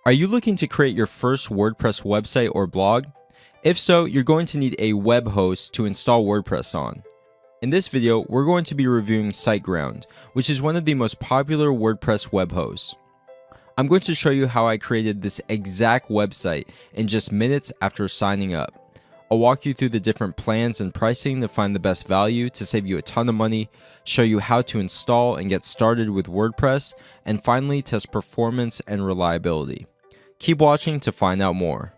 Are you looking to create your first WordPress website or blog? If so, you're going to need a web host to install WordPress on. In this video, we're going to be reviewing SiteGround, which is one of the most popular WordPress web hosts. I'm going to show you how I created this exact website in just minutes after signing up. I'll walk you through the different plans and pricing to find the best value to save you a ton of money, show you how to install and get started with WordPress, and finally test performance and reliability. Keep watching to find out more.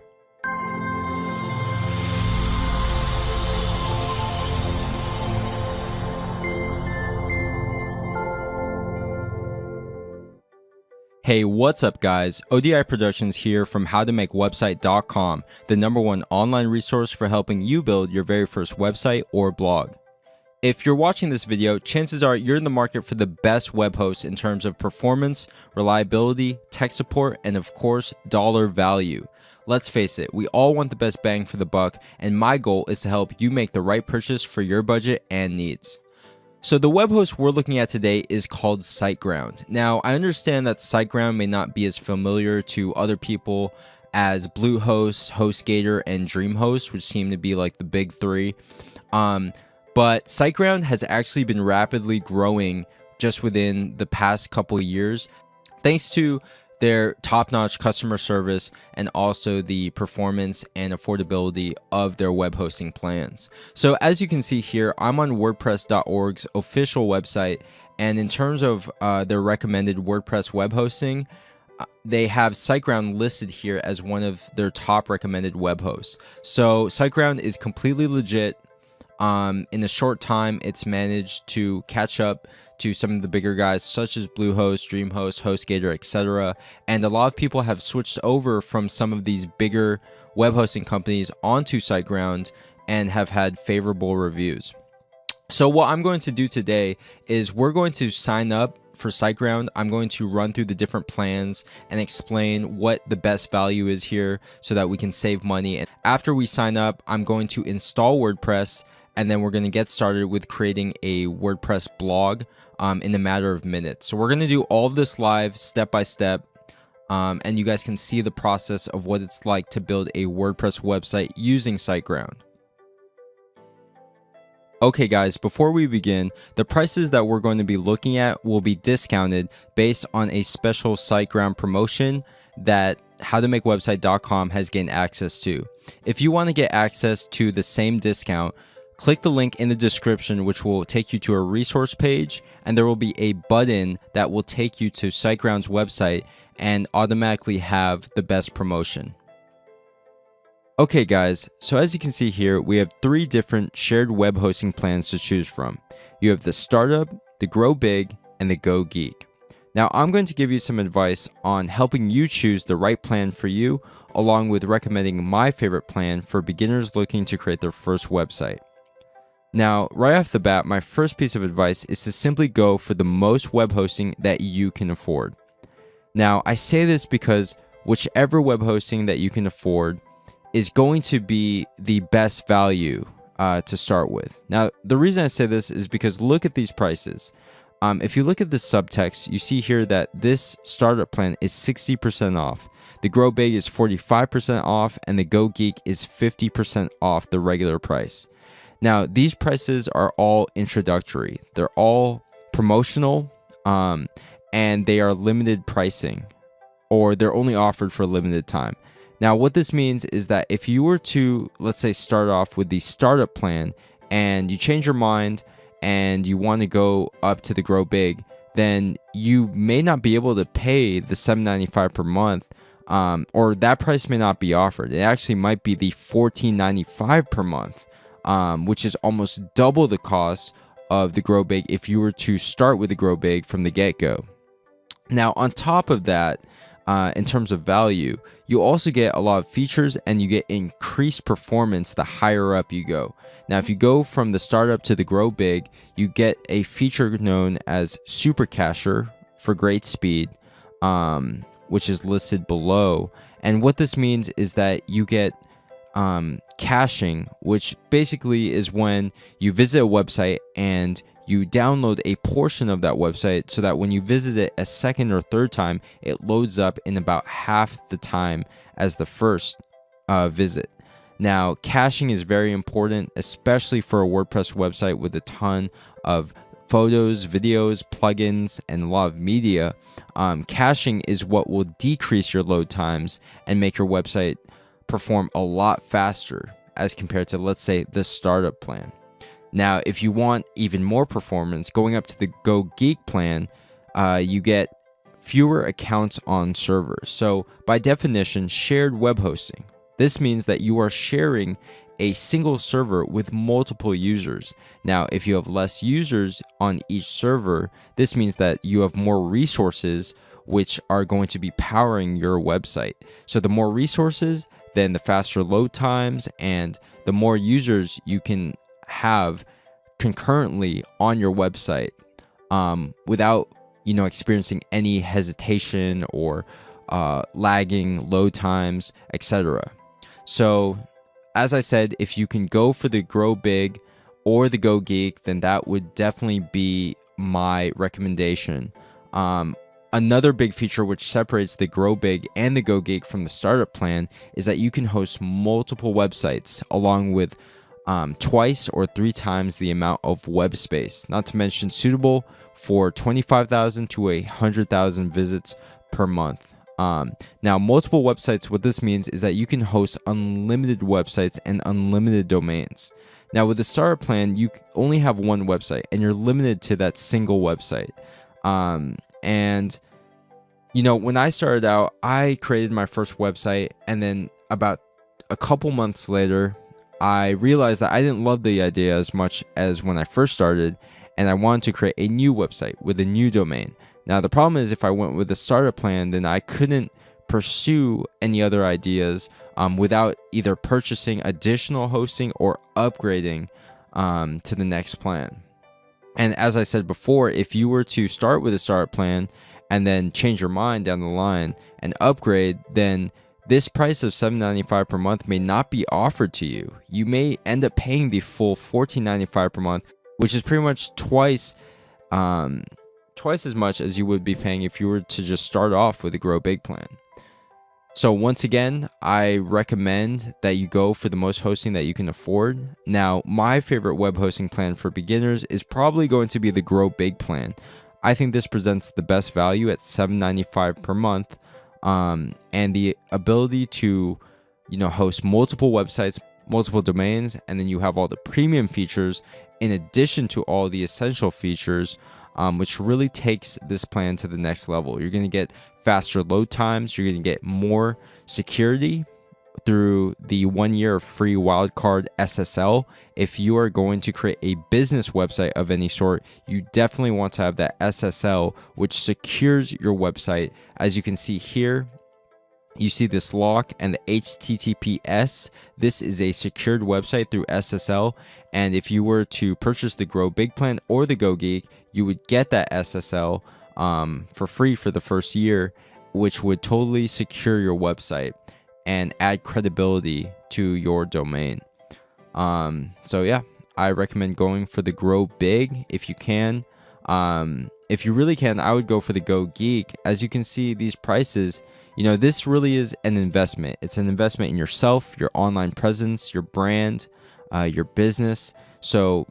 Hey, what's up guys? ODI Productions here from howtomakewebsite.com, the #1 online resource for helping you build your very first website or blog. If you're watching this video, chances are you're in the market for the best web host in terms of performance, reliability, tech support, and of course, dollar value. Let's face it, we all want the best bang for the buck, and my goal is to help you make the right purchase for your budget and needs. So the web host we're looking at today is called SiteGround. Now, I understand that SiteGround may not be as familiar to other people as Bluehost, HostGator, and DreamHost, which seem to be like the big three. But SiteGround has actually been rapidly growing just within the past couple of years, thanks to their top-notch customer service and also the performance and affordability of their web hosting plans. So as you can see here, I'm on WordPress.org's official website, and in terms of their recommended WordPress web hosting, they have SiteGround listed here as one of their top recommended web hosts. So SiteGround is completely legit. In a short time, it's managed to catch up to some of the bigger guys such as Bluehost, DreamHost, HostGator, etc. And a lot of people have switched over from some of these bigger web hosting companies onto SiteGround and have had favorable reviews. So what I'm going to do today is we're going to sign up for SiteGround. I'm going to run through the different plans and explain what the best value is here so that we can save money. And after we sign up, I'm going to install WordPress, and then we're going to get started with creating a WordPress blog in a matter of minutes. So we're going to do all of this live step by step, and you guys can see the process of what it's like to build a WordPress website using SiteGround. Okay guys, before we begin, the prices that we're going to be looking at will be discounted based on a special SiteGround promotion that howtomakewebsite.com has gained access to. If you want to get access to the same discount, click the link in the description, which will take you to a resource page, and there will be a button that will take you to SiteGround's website and automatically have the best promotion. Okay guys, so as you can see here, we have 3 different shared web hosting plans to choose from. You have the Startup, the Grow Big, and the Go Geek. Now I'm going to give you some advice on helping you choose the right plan for you, along with recommending my favorite plan for beginners looking to create their first website. Now, right off the bat, my first piece of advice is to simply go for the most web hosting that you can afford. Now, I say this because whichever web hosting that you can afford is going to be the best value to start with. Now, the reason I say this is because look at these prices. If you look at the subtext, you see here that this startup plan is 60% off. The Grow Big is 45% off, and the Go Geek is 50% off the regular price. Now, these prices are all introductory. They're all promotional, and they are limited pricing, or they're only offered for a limited time. Now, what this means is that if you were to, let's say, start off with the startup plan and you change your mind and you want to go up to the Grow Big, then you may not be able to pay the $7.95 per month, or that price may not be offered. It actually might be the $14.95 per month. Which is almost double the cost of the Grow Big if you were to start with the Grow Big from the get-go. Now, on top of that, in terms of value, you also get a lot of features and you get increased performance the higher up you go. Now, if you go from the startup to the Grow Big, you get a feature known as Super Cacher for great speed, which is listed below. And what this means is that you get caching, which basically is when you visit a website and you download a portion of that website so that when you visit it a second or third time, it loads up in about half the time as the first visit. Now, caching is very important, especially for a WordPress website with a ton of photos, videos, plugins, and a lot of media. Caching is what will decrease your load times and make your website perform a lot faster as compared to, let's say, the startup plan. Now, if you want even more performance, going up to the Go Geek plan, you get fewer accounts on servers. So by definition, shared web hosting. This means that you are sharing a single server with multiple users. Now, if you have less users on each server, this means that you have more resources which are going to be powering your website. So the more resources, then the faster load times and the more users you can have concurrently on your website without experiencing any hesitation or lagging load times, etc. So as I said, if you can go for the Grow Big or the Go Geek, then that would definitely be my recommendation. Another big feature which separates the Grow Big and the Go Geek from the startup plan is that you can host multiple websites along with twice or 3 times the amount of web space, not to mention suitable for 25,000 to 100,000 visits per month. Now, multiple websites, what this means is that you can host unlimited websites and unlimited domains. Now, with the starter plan, you only have one website and you're limited to that single website. And when I started out, I created my first website, and then about a couple months later, I realized that I didn't love the idea as much as when I first started, and I wanted to create a new website with a new domain. Now, the problem is if I went with the starter plan, then I couldn't pursue any other ideas without either purchasing additional hosting or upgrading to the next plan. And as I said before, if you were to start with a starter plan and then change your mind down the line and upgrade, then this price of $7.95 per month may not be offered to you. You may end up paying the full $14.95 per month, which is pretty much twice as much as you would be paying if you were to just start off with a Grow Big plan. So once again, I recommend that you go for the most hosting that you can afford. Now, my favorite web hosting plan for beginners is probably going to be the Grow Big plan. I think this presents the best value at $7.95 per month, and the ability to host multiple websites, multiple domains, and then you have all the premium features in addition to all the essential features, which really takes this plan to the next level. You're going to get faster load times. You're going to get more security through the 1 year of free wildcard SSL. If you are going to create a business website of any sort, you definitely want to have that SSL, which secures your website. As you can see here, you see this lock and the HTTPS. This is a secured website through SSL. And if you were to purchase the Grow Big plan or the Go Geek, you would get that SSL for free for the first year, which would totally secure your website and add credibility to your domain. So yeah, I recommend going for the Grow Big if you can. If you really can, I would go for the Go Geek. As you can see, these prices, this really is an investment. It's an investment in yourself, your online presence, your brand, your business. So,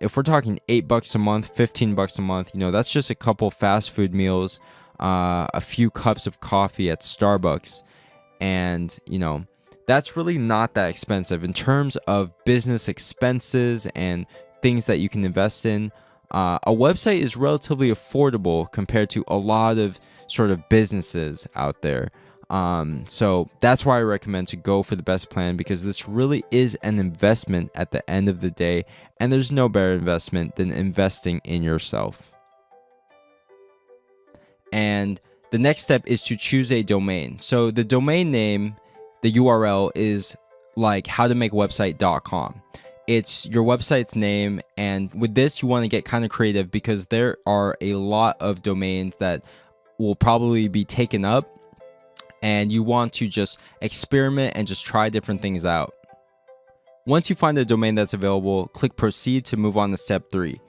if we're talking $8 a month, $15 a month, that's just a couple fast food meals, a few cups of coffee at Starbucks. And, that's really not that expensive in terms of business expenses and things that you can invest in. A website is relatively affordable compared to a lot of sort of businesses out there. So that's why I recommend to go for the best plan, because this really is an investment at the end of the day, and there's no better investment than investing in yourself. And the next step is to choose a domain. So the domain name, the URL is like howtomakewebsite.com. It's your website's name, and with this you want to get kind of creative because there are a lot of domains that will probably be taken up, and you want to just experiment and just try different things out. Once you find a domain that's available, click proceed to move on to step 3.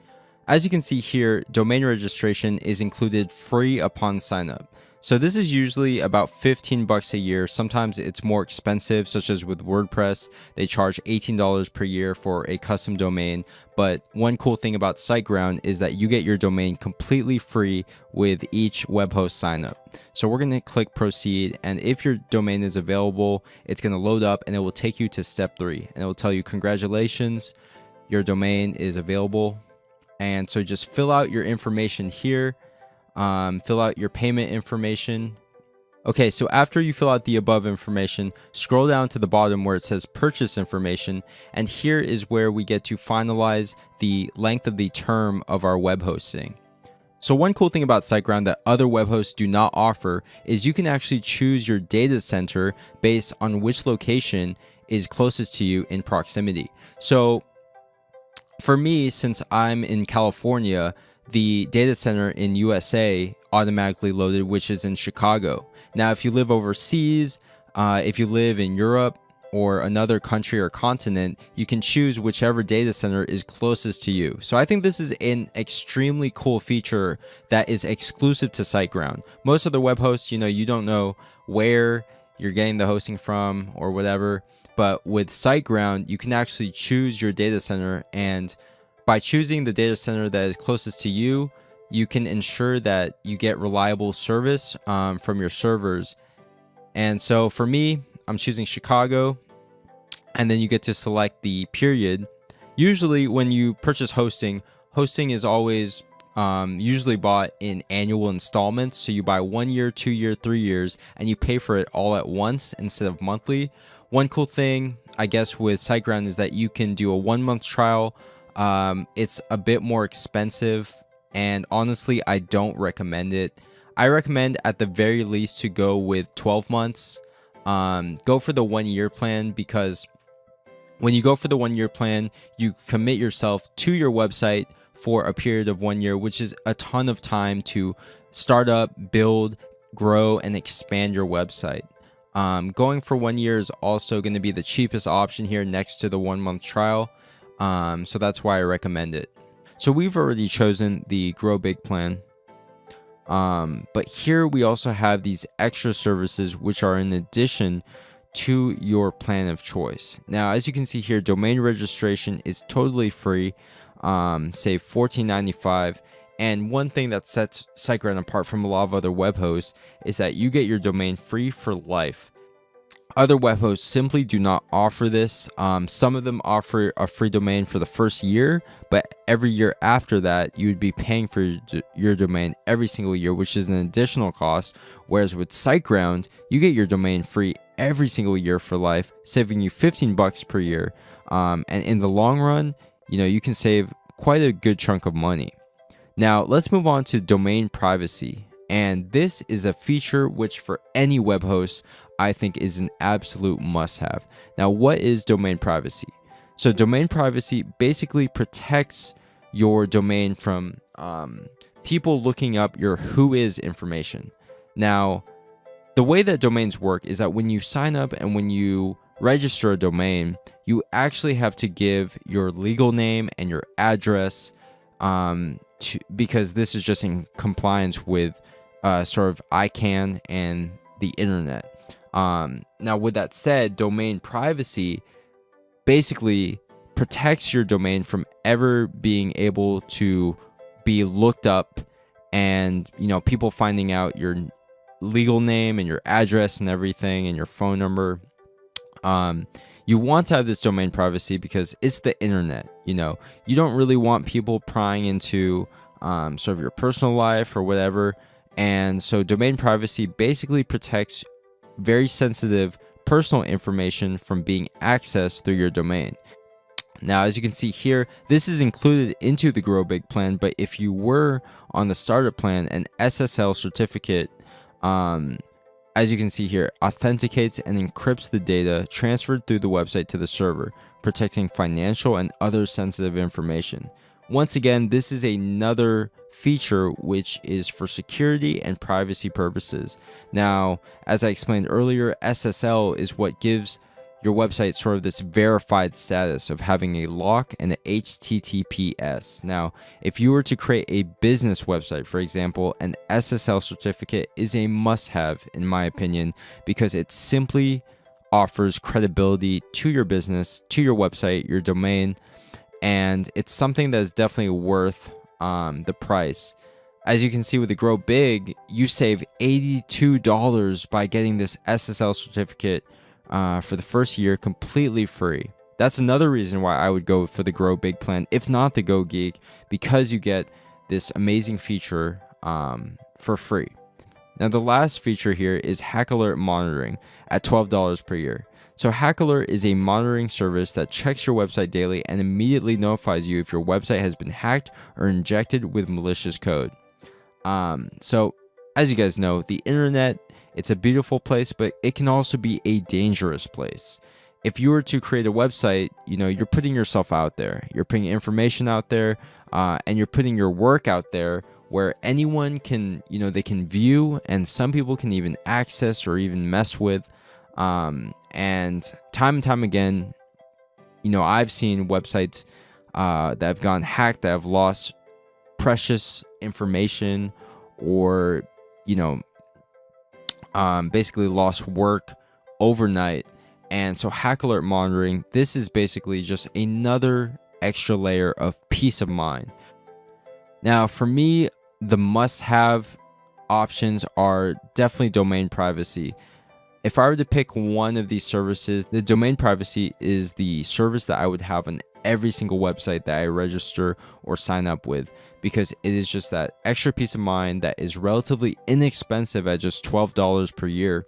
As you can see here, domain registration is included free upon signup. So this is usually about $15 a year. Sometimes it's more expensive, such as with WordPress. They charge $18 per year for a custom domain. But one cool thing about SiteGround is that you get your domain completely free with each web host signup. So we're going to click proceed, and if your domain is available, it's going to load up and it will take you to step 3, and it will tell you congratulations, your domain is available. And so just fill out your information here. Fill out your payment information. Okay, so after you fill out the above information, scroll down to the bottom where it says purchase information, and here is where we get to finalize the length of the term of our web hosting. So one cool thing about SiteGround that other web hosts do not offer is you can actually choose your data center based on which location is closest to you in proximity. So for me, since I'm in California, the data center in USA automatically loaded, which is in Chicago. Now, if you live overseas, if you live in Europe or another country or continent, you can choose whichever data center is closest to you. So I think this is an extremely cool feature that is exclusive to SiteGround. Most of the web hosts, you don't know where you're getting the hosting from or whatever. But with SiteGround, you can actually choose your data center, and by choosing the data center that is closest to you, you can ensure that you get reliable service from your servers. And so for me, I'm choosing Chicago, and then you get to select the period. Usually when you purchase hosting is always usually bought in annual installments. So you buy 1 year, 2 year, 3 years, and you pay for it all at once instead of monthly. One cool thing, I guess, with SiteGround is that you can do a 1-month trial. It's a bit more expensive, and honestly, I don't recommend it. I recommend at the very least to go with 12 months. Go for the 1-year plan, because when you go for the 1-year plan, you commit yourself to your website for a period of 1 year, which is a ton of time to start up, build, grow, and expand your website. Going for 1 year is also going to be the cheapest option here next to the 1-month trial. So that's why I recommend it. So we've already chosen the Grow Big plan. But here we also have these extra services which are in addition to your plan of choice. Now, as you can see here, domain registration is totally free, say $14.95. And one thing that sets SiteGround apart from a lot of other web hosts is that you get your domain free for life. Other web hosts simply do not offer this. Some of them offer a free domain for the first year, but every year after that, you would be paying for your domain every single year, which is an additional cost. Whereas with SiteGround, you get your domain free every single year for life, saving you $15 per year. And in the long run, you can save quite a good chunk of money. Now, let's move on to domain privacy. And this is a feature which for any web host, I think is an absolute must-have. Now, what is domain privacy? So domain privacy basically protects your domain from people looking up your whois information. Now, the way that domains work is that when you sign up and when you register a domain, you actually have to give your legal name and your address because this is just in compliance with sort of ICANN and the internet. Now, with that said, domain privacy basically protects your domain from ever being able to be looked up and, people finding out your legal name and your address and everything and your phone number. You want to have this domain privacy because it's the internet. You don't really want people prying into sort of your personal life or whatever. And so domain privacy basically protects very sensitive personal information from being accessed through your domain. Now, as you can see here, this is included into the Grow Big plan, but if you were on the starter plan, an SSL certificate, as you can see here, authenticates and encrypts the data transferred through the website to the server, protecting financial and other sensitive information. Once again, this is another feature which is for security and privacy purposes. Now, as I explained earlier, SSL is what gives your website sort of this verified status of having a lock and an HTTPS. Now, if you were to create a business website, for example, an SSL certificate is a must-have in my opinion, because it simply offers credibility to your business, to your website, your domain, and it's something that is definitely worth the price. As you can see with the Grow Big, you save $82 by getting this SSL certificate for the first year completely free. That's another reason why I would go for the Grow Big plan, if not the Go Geek, because you get this amazing feature for free. Now, the last feature here is Hack Alert monitoring at $12 per year. So Hack Alert is a monitoring service that checks your website daily and immediately notifies you if your website has been hacked or injected with malicious code. So as you guys know, the internet, it's a beautiful place, but it can also be a dangerous place. If you were to create a website, you're putting yourself out there, you're putting information out there, and you're putting your work out there where anyone can, they can view, and some people can even access or even mess with. And time again, I've seen websites that have gone hacked, that have lost precious information, or basically lost work overnight. And so Hack Alert monitoring, this is basically just another extra layer of peace of mind. Now, for me, the must-have options are definitely domain privacy. If I were to pick one of these services, the domain privacy is the service that I would have on every single website that I register or sign up with, because it is just that extra peace of mind that is relatively inexpensive at just $12 per year.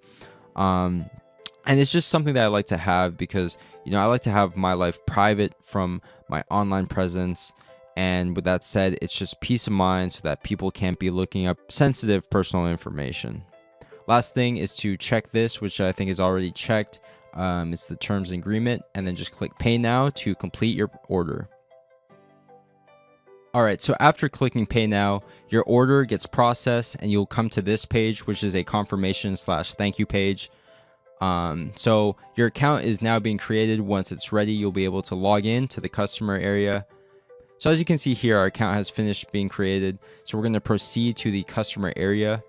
And it's just something that I like to have because, I like to have my life private from my online presence. And with that said, it's just peace of mind so that people can't be looking up sensitive personal information. Last thing is to check this, which I think is already checked. It's the terms and agreement, and then just click Pay Now to complete your order. All right, so after clicking Pay Now, your order gets processed and you'll come to this page, which is a confirmation/thank you page. So your account is now being created. Once it's ready, you'll be able to log in to the customer area. So as you can see here, our account has finished being created. So we're going to proceed to the customer area.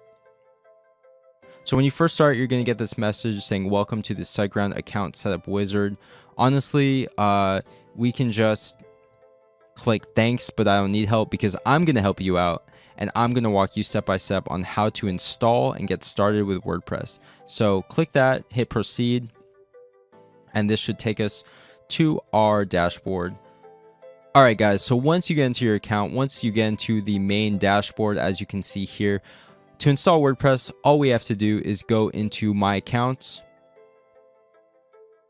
So when you first start, you're going to get this message saying, welcome to the SiteGround account setup wizard. Honestly, we can just click thanks, but I don't need help because I'm going to help you out. And I'm going to walk you step by step on how to install and get started with WordPress. So click that, hit proceed, and this should take us to our dashboard. All right, guys, so once you get into your account, once you get into the main dashboard, as you can see here, to install WordPress, all we have to do is go into My Accounts,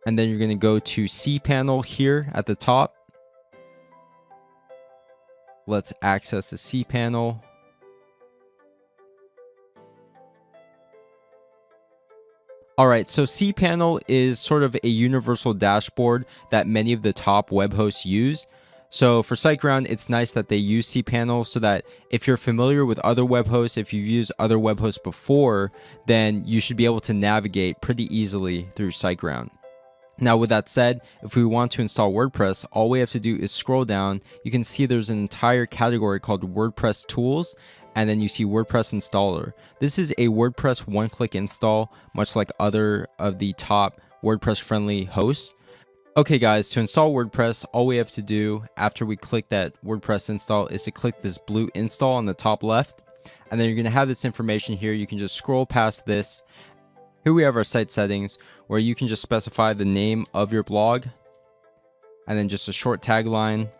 and then you're going to go to cPanel here at the top. Let's access the cPanel. All right, so cPanel is sort of a universal dashboard that many of the top web hosts use. So for SiteGround, it's nice that they use cPanel so that if you're familiar with other web hosts, if you've used other web hosts before, then you should be able to navigate pretty easily through SiteGround. Now, with that said, if we want to install WordPress, all we have to do is scroll down. You can see there's an entire category called WordPress Tools, and then you see WordPress Installer. This is a WordPress one-click install, much like other of the top WordPress-friendly hosts. Okay, guys, to install WordPress, all we have to do after we click that WordPress install is to click this blue install on the top left, and then you're going to have this information here. You can just scroll past this. Here we have our site settings, where you can just specify the name of your blog and then just a short tagline,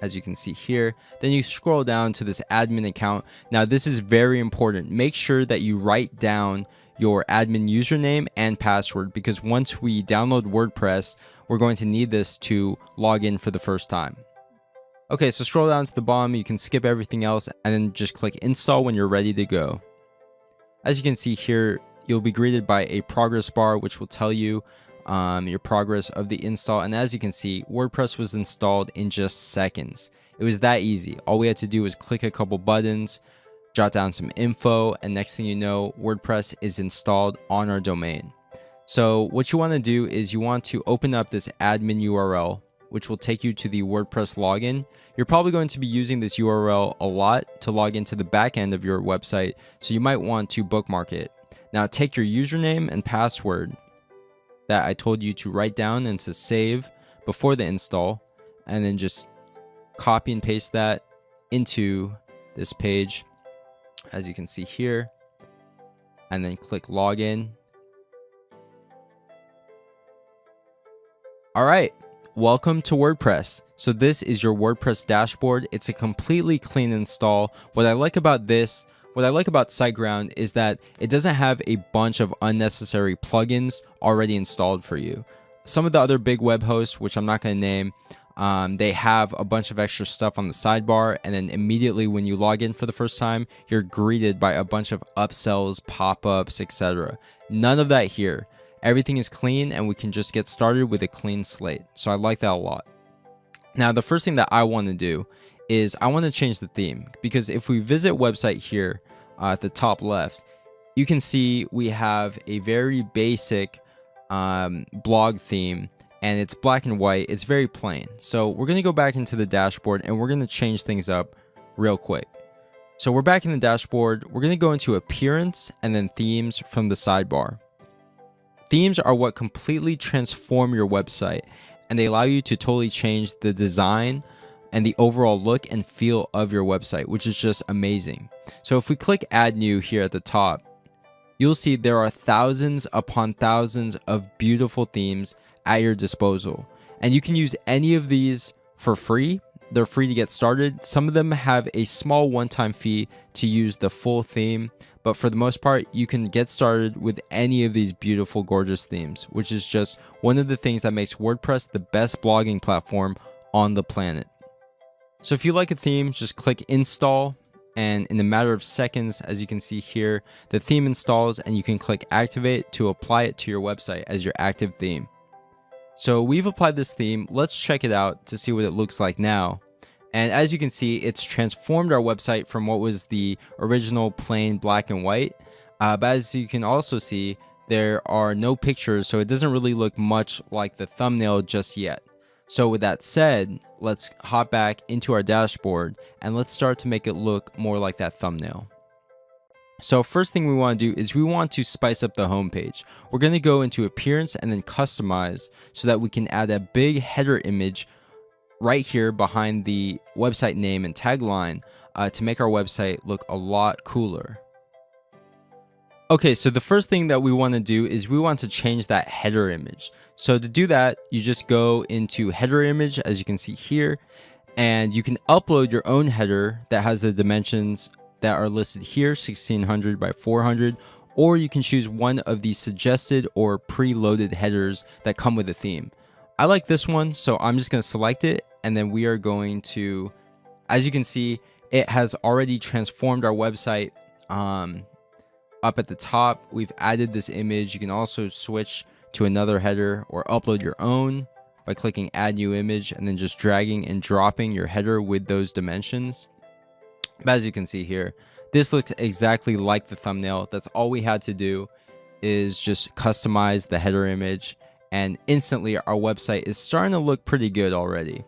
as you can see here. Then you scroll down to this admin account. Now, this is very important. Make sure that you write down your admin username and password, because once we download WordPress, we're going to need this to log in for the first time. Okay, so scroll down to the bottom. You can skip everything else and then just click install when you're ready to go. As you can see here, you'll be greeted by a progress bar, which will tell you your progress of the install. And as you can see, WordPress was installed in just seconds. It was that easy. All we had to do was click a couple buttons, jot down some info, and next thing you know, WordPress is installed on our domain. So what you want to do is you want to open up this admin URL, which will take you to the WordPress login. You're probably going to be using this URL a lot to log into the back end of your website, so you might want to bookmark it. Now take your username and password that I told you to write down and to save before the install, and then just copy and paste that into this page, as you can see here, and then click login. All right, welcome to WordPress. So this is your WordPress dashboard. It's a completely clean install. What I like about SiteGround is that it doesn't have a bunch of unnecessary plugins already installed for you. Some of the other big web hosts, which I'm not going to name, they have a bunch of extra stuff on the sidebar, and then immediately when you log in for the first time, you're greeted by a bunch of upsells, pop-ups, etc. None of that here. Everything is clean, and we can just get started with a clean slate. So I like that a lot. Now, the first thing that I want to do is I want to change the theme, because if we visit website here at the top left, you can see we have a very basic blog theme, and it's black and white. It's very plain. So we're going to go back into the dashboard, and we're going to change things up real quick. So we're back in the dashboard. We're going to go into appearance and then themes from the sidebar. Themes are what completely transform your website, and they allow you to totally change the design and the overall look and feel of your website, which is just amazing. So if we click add new here at the top, you'll see there are thousands upon thousands of beautiful themes at your disposal, and you can use any of these for free. They're free to get started. Some of them have a small one-time fee to use the full theme, but for the most part, you can get started with any of these beautiful, gorgeous themes, which is just one of the things that makes WordPress the best blogging platform on the planet. So if you like a theme, just click install, and in a matter of seconds, as you can see here, the theme installs, and you can click activate to apply it to your website as your active theme. So we've applied this theme. Let's check it out to see what it looks like now. And as you can see, it's transformed our website from what was the original plain black and white. But as you can also see, there are no pictures, so it doesn't really look much like the thumbnail just yet. So with that said, let's hop back into our dashboard and let's start to make it look more like that thumbnail. So first thing we want to do is we want to spice up the homepage. We're going to go into appearance and then customize so that we can add a big header image right here behind the website name and tagline to make our website look a lot cooler. Okay, so the first thing that we want to do is we want to change that header image. So to do that, you just go into header image, as you can see here, and you can upload your own header that has the dimensions that are listed here, 1600 by 400, or you can choose one of the suggested or preloaded headers that come with the theme. I like this one, so I'm just going to select it, and then we are going to, as you can see, it has already transformed our website. Up at the top, we've added this image. You can also switch to another header or upload your own by clicking add new image and then just dragging and dropping your header with those dimensions. But as you can see here, this looks exactly like the thumbnail. That's all we had to do is just customize the header image, and instantly our website is starting to look pretty good already.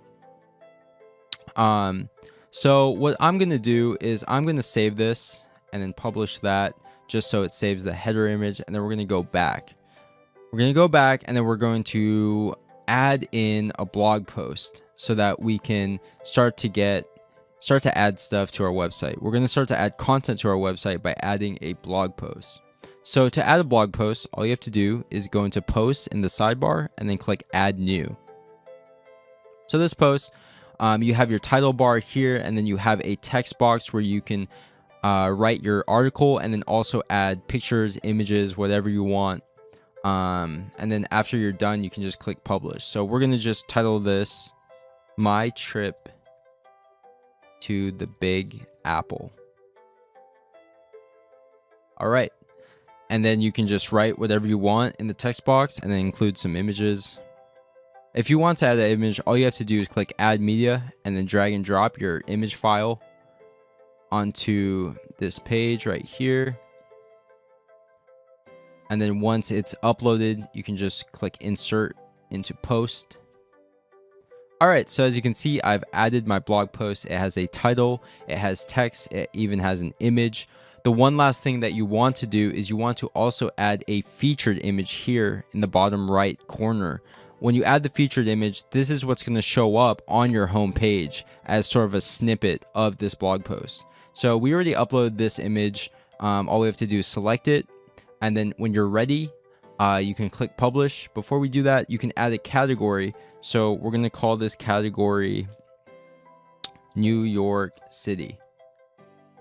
So what I'm going to do is I'm going to save this and then publish that just so it saves the header image, and then we're going to go back. We're going to go back, and then we're going to add in a blog post so that we can start to add stuff to our website. We're going to start to add content to our website by adding a blog post. So to add a blog post, all you have to do is go into posts in the sidebar and then click add new. So this post, you have your title bar here, and then you have a text box where you can write your article and then also add pictures, images, whatever you want. And then after you're done, you can just click publish. So we're going to just title this My Trip to the Big Apple. All right. And then you can just write whatever you want in the text box and then include some images. If you want to add an image, all you have to do is click add media and then drag and drop your image file onto this page right here. And then once it's uploaded, you can just click insert into post. All right, so as you can see, I've added my blog post. It has a title, it has text, it even has an image. The one last thing that you want to do is you want to also add a featured image here in the bottom right corner. When you add the featured image, this is what's going to show up on your home page as sort of a snippet of this blog post. So we already uploaded this image. All we have to do is select it, and then when you're ready, you can click publish. Before we do that, you can add a category. So we're going to call this category New York City.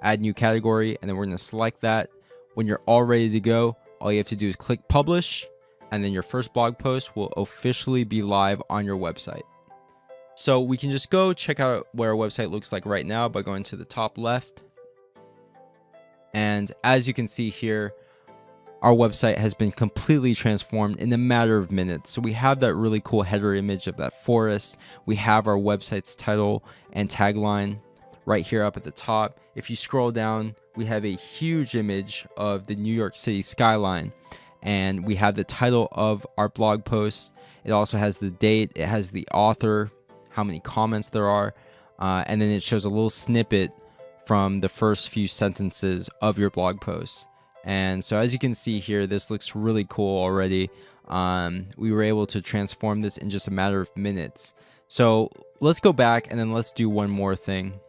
Add new category, and then we're going to select that. When you're all ready to go, all you have to do is click publish, and then your first blog post will officially be live on your website. So we can just go check out what our website looks like right now by going to the top left. And as you can see here, our website has been completely transformed in a matter of minutes. So we have that really cool header image of that forest. We have our website's title and tagline right here up at the top. If you scroll down, we have a huge image of the New York City skyline. And we have the title of our blog post. It also has the date. It has the author, how many comments there are. And then it shows a little snippet from the first few sentences of your blog post. And so as you can see here, this looks really cool already. We were able to transform this in just a matter of minutes. So let's go back and then let's do one more thing,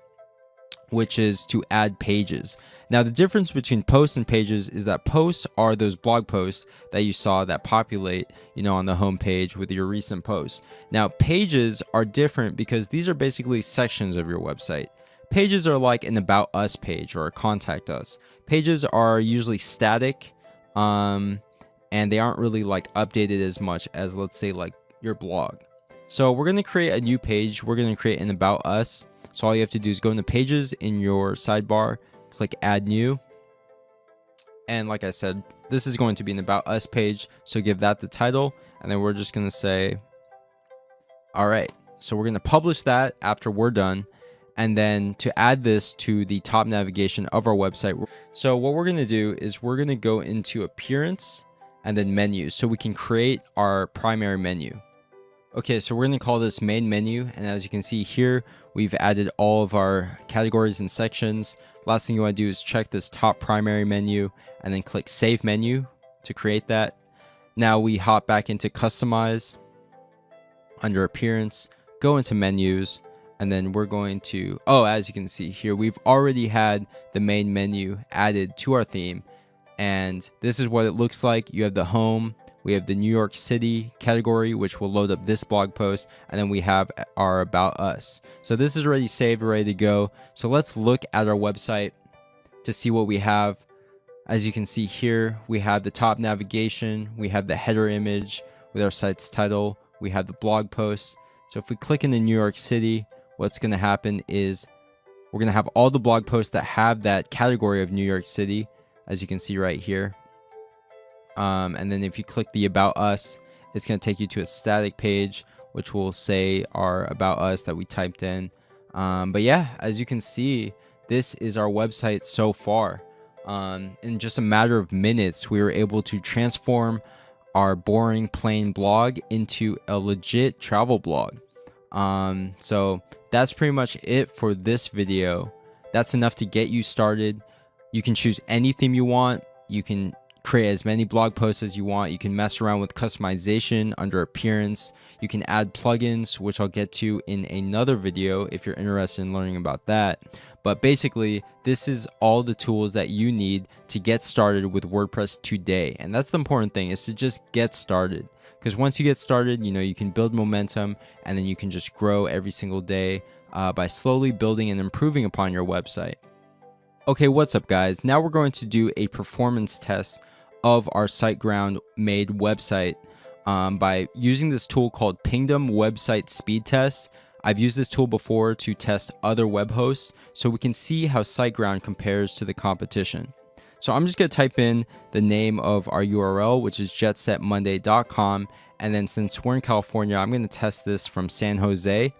which is to add pages. Now the difference between posts and pages is that posts are those blog posts that you saw that populate, on the home page with your recent posts. Now pages are different because these are basically sections of your website. Pages are like an About Us page or a Contact Us. Pages are usually static, and they aren't really like updated as much as, let's say, like your blog. So we're going to create a new page. We're going to create an About Us. So all you have to do is go into Pages in your sidebar, click Add New. And like I said, this is going to be an About Us page. So give that the title, and then we're just going to say, all right. So we're going to publish that after we're done. And then to add this to the top navigation of our website. So what we're going to do is we're going to go into Appearance and then Menus so we can create our primary menu. Okay, so we're going to call this Main Menu. And as you can see here, we've added all of our categories and sections. Last thing you want to do is check this top primary menu and then click Save Menu to create that. Now we hop back into Customize under Appearance, go into Menus. And then we're going to, as you can see here, we've already had the main menu added to our theme. And this is what it looks like. You have the home, we have the New York City category, which will load up this blog post. And then we have our About Us. So this is already saved, ready to go. So let's look at our website to see what we have. As you can see here, we have the top navigation, we have the header image with our site's title, we have the blog post. So if we click into New York City, what's going to happen is we're going to have all the blog posts that have that category of New York City, as you can see right here. And then if you click the About Us, it's going to take you to a static page, which will say our About Us that we typed in. But yeah, as you can see, this is our website so far. In just a matter of minutes, we were able to transform our boring plain blog into a legit travel blog. So that's pretty much it for this video. That's enough to get you started. You can choose any theme you want. You can create as many blog posts as you want. You can mess around with customization under Appearance. You can add plugins, which I'll get to in another video if you're interested in learning about that. But basically, this is all the tools that you need to get started with WordPress today. And that's the important thing, is to just get started. Because once you get started, you can build momentum, and then you can just grow every single day by slowly building and improving upon your website. Okay, what's up guys? Now we're going to do a performance test of our SiteGround made website by using this tool called Pingdom Website Speed Test. I've used this tool before to test other web hosts so we can see how SiteGround compares to the competition. So I'm just going to type in the name of our URL, which is jetsetmonday.com. And then since we're in California, I'm going to test this from San Jose.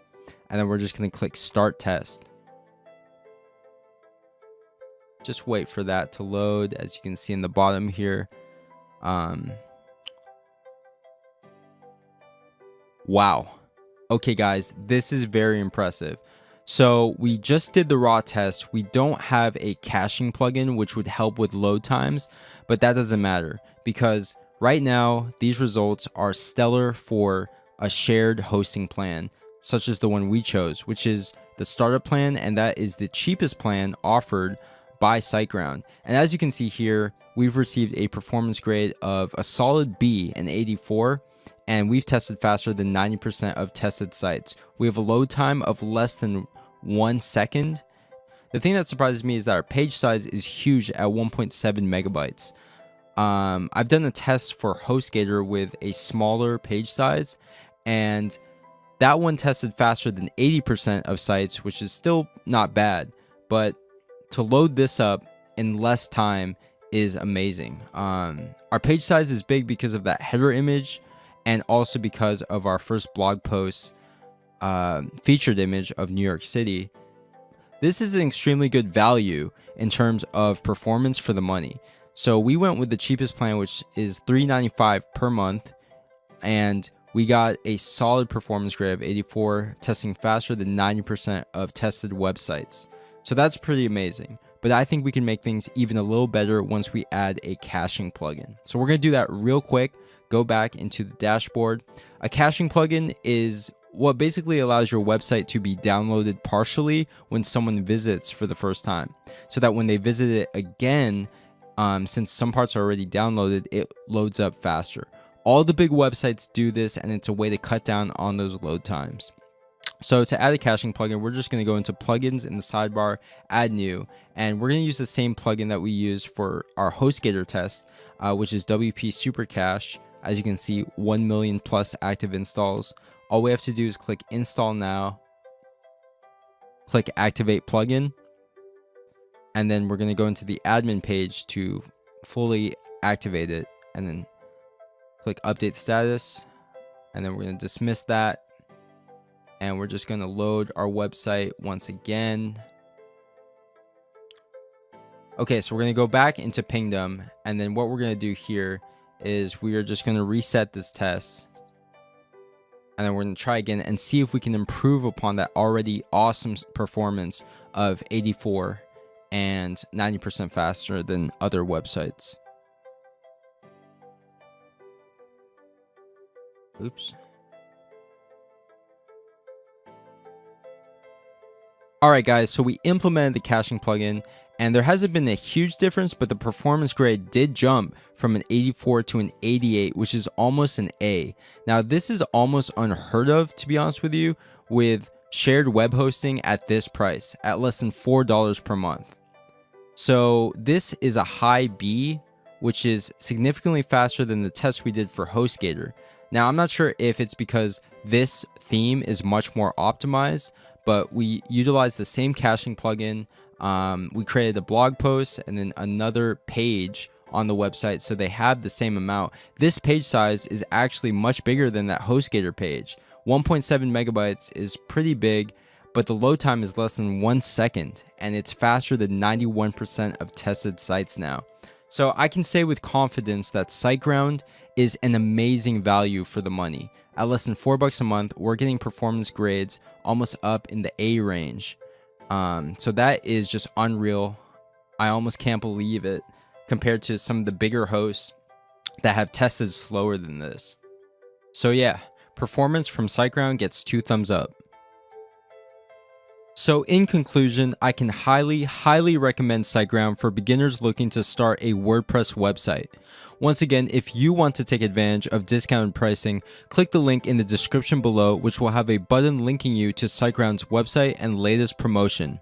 And then we're just going to click Start Test. Just wait for that to load. As you can see in the bottom here, Wow. Okay, guys, this is very impressive. So we just did the raw test. We don't have a caching plugin, which would help with load times, but that doesn't matter because right now these results are stellar for a shared hosting plan, such as the one we chose, which is the startup plan, and that is the cheapest plan offered by SiteGround. And as you can see here, we've received a performance grade of a solid B, an 84. And we've tested faster than 90% of tested sites. We have a load time of less than 1 second. The thing that surprises me is that our page size is huge at 1.7 megabytes. I've done a test for HostGator with a smaller page size, and that one tested faster than 80% of sites, which is still not bad. But to load this up in less time is amazing. Our page size is big because of that header image, and also because of our first blog post featured image of New York City. This is an extremely good value in terms of performance for the money. So we went with the cheapest plan, which is $3.95 per month, and we got a solid performance grade of 84, testing faster than 90% of tested websites. So that's pretty amazing. But I think we can make things even a little better once we add a caching plugin. So we're going to do that real quick. Go back into the dashboard. A caching plugin is what basically allows your website to be downloaded partially when someone visits for the first time, so that when they visit it again, since some parts are already downloaded, it loads up faster. All the big websites do this, and it's a way to cut down on those load times. So to add a caching plugin, we're just going to go into plugins in the sidebar, add new, and we're going to use the same plugin that we used for our HostGator test, which is WP Super Cache. As you can see, 1 million plus active installs. All we have to do is click install now, click activate plugin, and then we're going to go into the admin page to fully activate it, and then click update status, and then we're going to dismiss that, and we're just going to load our website once again. Okay, so we're going to go back into Pingdom, and then what we're going to do here is we are just going to reset this test, and then we're going to try again and see if we can improve upon that already awesome performance of 84 and 90% faster than other websites. Oops. Alright guys, so we implemented the caching plugin, and there hasn't been a huge difference, but the performance grade did jump from an 84 to an 88, which is almost an A. Now this is almost unheard of, to be honest with you, with shared web hosting at this price, at less than $4 per month. So this is a high B, which is significantly faster than the test we did for HostGator. Now I'm not sure if it's because this theme is much more optimized, but we utilized the same caching plugin. We created a blog post and then another page on the website, so they have the same amount. This page size is actually much bigger than that HostGator page. 1.7 megabytes is pretty big, but the load time is less than 1 second, and it's faster than 91% of tested sites now. So I can say with confidence that SiteGround is an amazing value for the money. At less than $4 a month, we're getting performance grades almost up in the A range. So that is just unreal. I almost can't believe it compared to some of the bigger hosts that have tested slower than this. So yeah, performance from SiteGround gets 2 thumbs up. So in conclusion, I can highly recommend SiteGround for beginners looking to start a WordPress website. Once again, if you want to take advantage of discounted pricing, click the link in the description below, which will have a button linking you to SiteGround's website and latest promotion.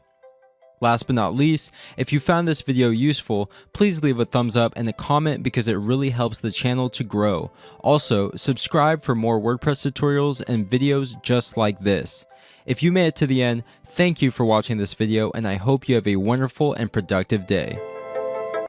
Last but not least, if you found this video useful, please leave a thumbs up and a comment because it really helps the channel to grow. Also, subscribe for more WordPress tutorials and videos just like this. If you made it to the end, thank you for watching this video, and I hope you have a wonderful and productive day.